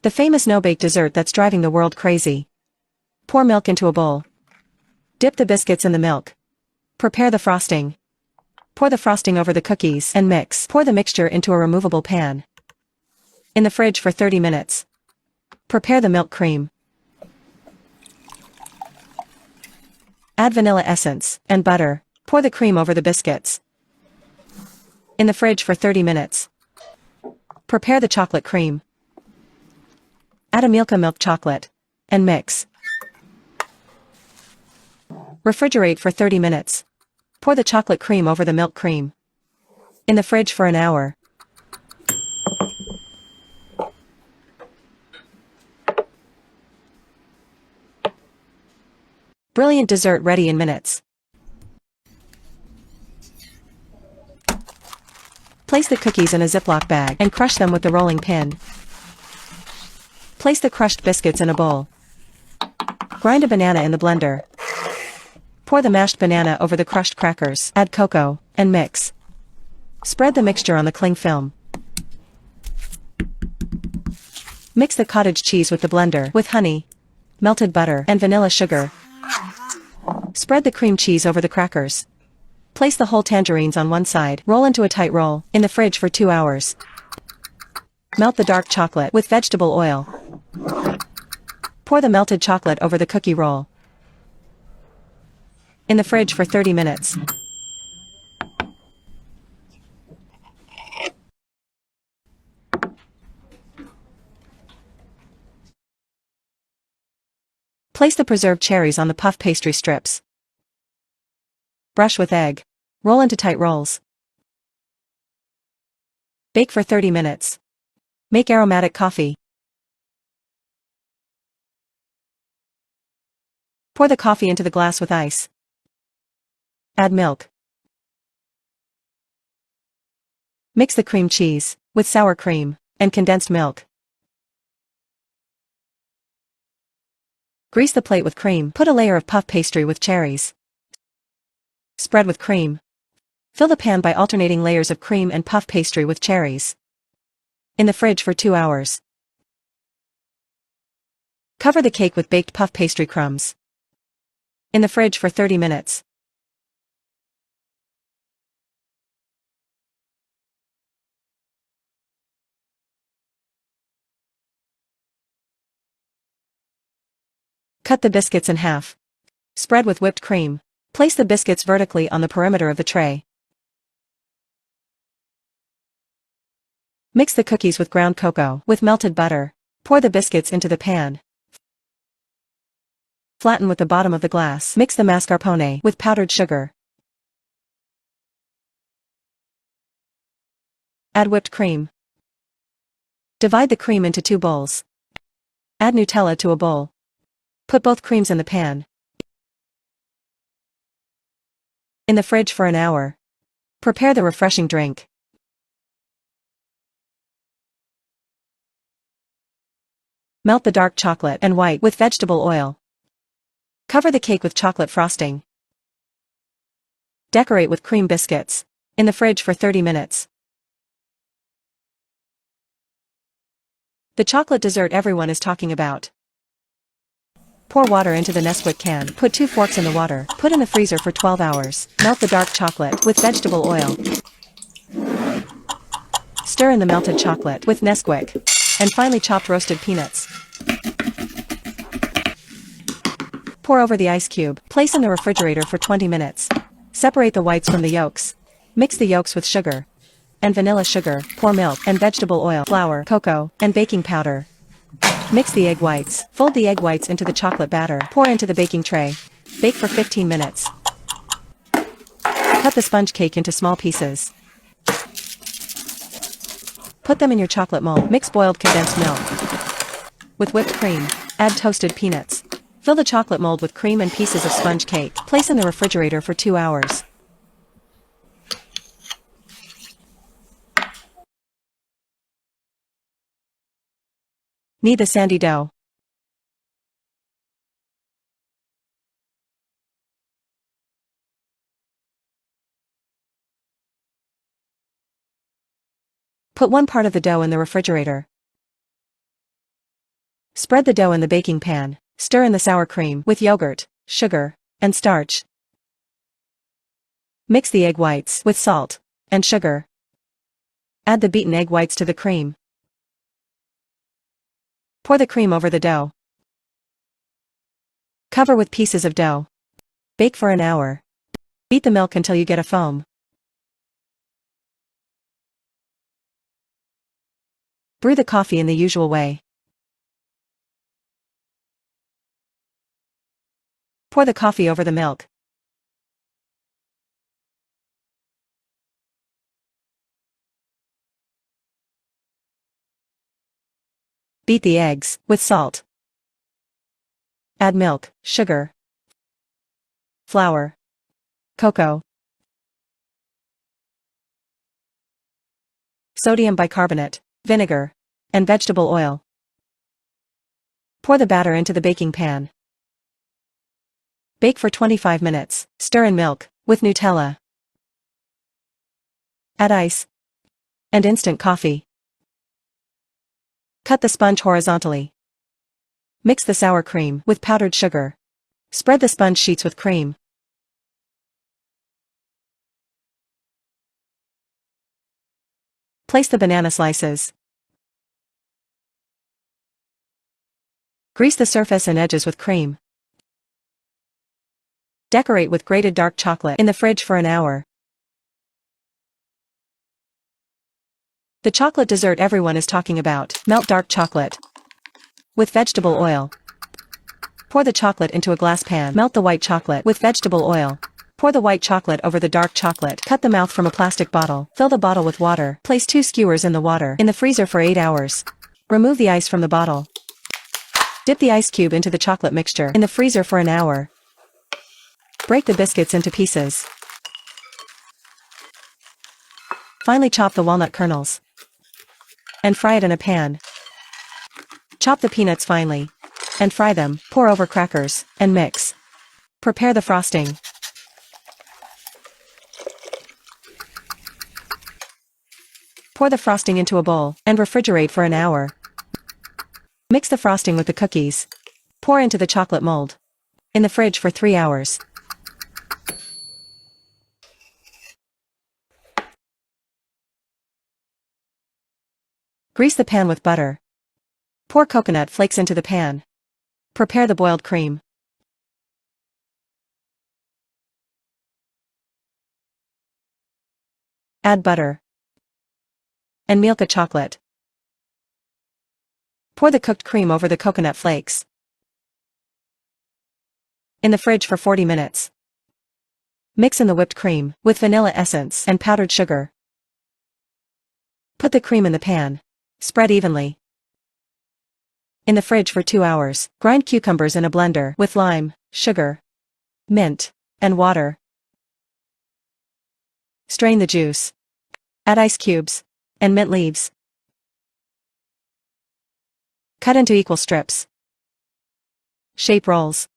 The famous no-bake dessert that's driving the world crazy. Pour milk into a bowl. Dip the biscuits in the milk. Prepare the frosting. Pour the frosting over the cookies and mix. Pour the mixture into a removable pan. In the fridge for 30 minutes. Prepare the milk cream. Add vanilla essence and butter. Pour the cream over the biscuits. In the fridge for 30 minutes. Prepare the chocolate cream. Add a Milka milk chocolate. And mix. Refrigerate for 30 minutes. Pour the chocolate cream over the milk cream. In the fridge for an hour. Brilliant dessert ready in minutes. Place the cookies in a Ziploc bag and crush them with the rolling pin. Place the crushed biscuits in a bowl. Grind a banana in the blender. Pour the mashed banana over the crushed crackers, add cocoa, and mix. Spread the mixture on the cling film. Mix the cottage cheese with the blender with honey, melted butter, and vanilla sugar. Spread the cream cheese over the crackers. Place the whole tangerines on one side, roll into a tight roll, in the fridge for 2 hours. Melt the dark chocolate with vegetable oil. Pour the melted chocolate over the cookie roll. In the fridge for 30 minutes. Place the preserved cherries on the puff pastry strips. Brush with egg. Roll into tight rolls. Bake for 30 minutes. Make aromatic coffee. Pour the coffee into the glass with ice. Add milk. Mix the cream cheese with sour cream and condensed milk. Grease the plate with cream. Put a layer of puff pastry with cherries. Spread with cream. Fill the pan by alternating layers of cream and puff pastry with cherries. In the fridge for 2 hours. Cover the cake with baked puff pastry crumbs. In the fridge for 30 minutes. Cut the biscuits in half. Spread with whipped cream. Place the biscuits vertically on the perimeter of the tray. Mix the cookies with ground cocoa with melted butter. Pour the biscuits into the pan. Flatten with the bottom of the glass. Mix the mascarpone with powdered sugar. Add whipped cream. Divide the cream into 2 bowls. Add Nutella to a bowl. Put both creams in the pan. In the fridge for an hour. Prepare the refreshing drink. Melt the dark chocolate and white with vegetable oil. Cover the cake with chocolate frosting. Decorate with cream biscuits. In the fridge for 30 minutes. The chocolate dessert everyone is talking about. Pour water into the Nesquik can. Put 2 forks in the water. Put in the freezer for 12 hours. Melt the dark chocolate with vegetable oil. Stir in the melted chocolate with Nesquik. And finely chopped roasted peanuts. Pour over the ice cube. Place in the refrigerator for 20 minutes. Separate the whites from the yolks. Mix the yolks with sugar and vanilla sugar. Pour milk and vegetable oil, flour, cocoa, and baking powder. Mix the egg whites. Fold the egg whites into the chocolate batter. Pour into the baking tray. Bake for 15 minutes. Cut the sponge cake into small pieces. Put them in your chocolate mold. Mix boiled condensed milk with whipped cream. Add toasted peanuts. Fill the chocolate mold with cream and pieces of sponge cake. Place in the refrigerator for 2 hours. Knead the sandy dough. Put one part of the dough in the refrigerator. Spread the dough in the baking pan. Stir in the sour cream with yogurt, sugar, and starch. Mix the egg whites with salt and sugar. Add the beaten egg whites to the cream. Pour the cream over the dough. Cover with pieces of dough. Bake for an hour. Beat the milk until you get a foam. Brew the coffee in the usual way. Pour the coffee over the milk. Beat the eggs with salt. Add milk, sugar, flour, cocoa, sodium bicarbonate, vinegar, and vegetable oil. Pour the batter into the baking pan. Bake for 25 minutes. Stir in milk with Nutella. Add ice and instant coffee. Cut the sponge horizontally. Mix the sour cream with powdered sugar. Spread the sponge sheets with cream. Place the banana slices. Grease the surface and edges with cream. Decorate with grated dark chocolate in the fridge for an hour. The chocolate dessert everyone is talking about. Melt dark chocolate with vegetable oil. Pour the chocolate into a glass pan. Melt the white chocolate with vegetable oil. Pour the white chocolate over the dark chocolate. Cut the mouth from a plastic bottle. Fill the bottle with water. Place 2 skewers in the water. In the freezer for 8 hours. Remove the ice from the bottle. Dip the ice cube into the chocolate mixture. In the freezer for an hour. Break the biscuits into pieces. Finely chop the walnut kernels. And fry it in a pan. Chop the peanuts finely. And fry them. Pour over crackers, and mix. Prepare the frosting. Pour the frosting into a bowl, and refrigerate for an hour. Mix the frosting with the cookies. Pour into the chocolate mold. In the fridge for 3 hours. Grease the pan with butter. Pour coconut flakes into the pan. Prepare the boiled cream. Add butter and Milka chocolate. Pour the cooked cream over the coconut flakes. In the fridge for 40 minutes. Mix in the whipped cream with vanilla essence and powdered sugar. Put the cream in the pan. Spread evenly. In the fridge for 2 hours. Grind cucumbers in a blender with lime, sugar, mint, and water. Strain the juice. Add ice cubes and mint leaves. Cut into equal strips. Shape rolls.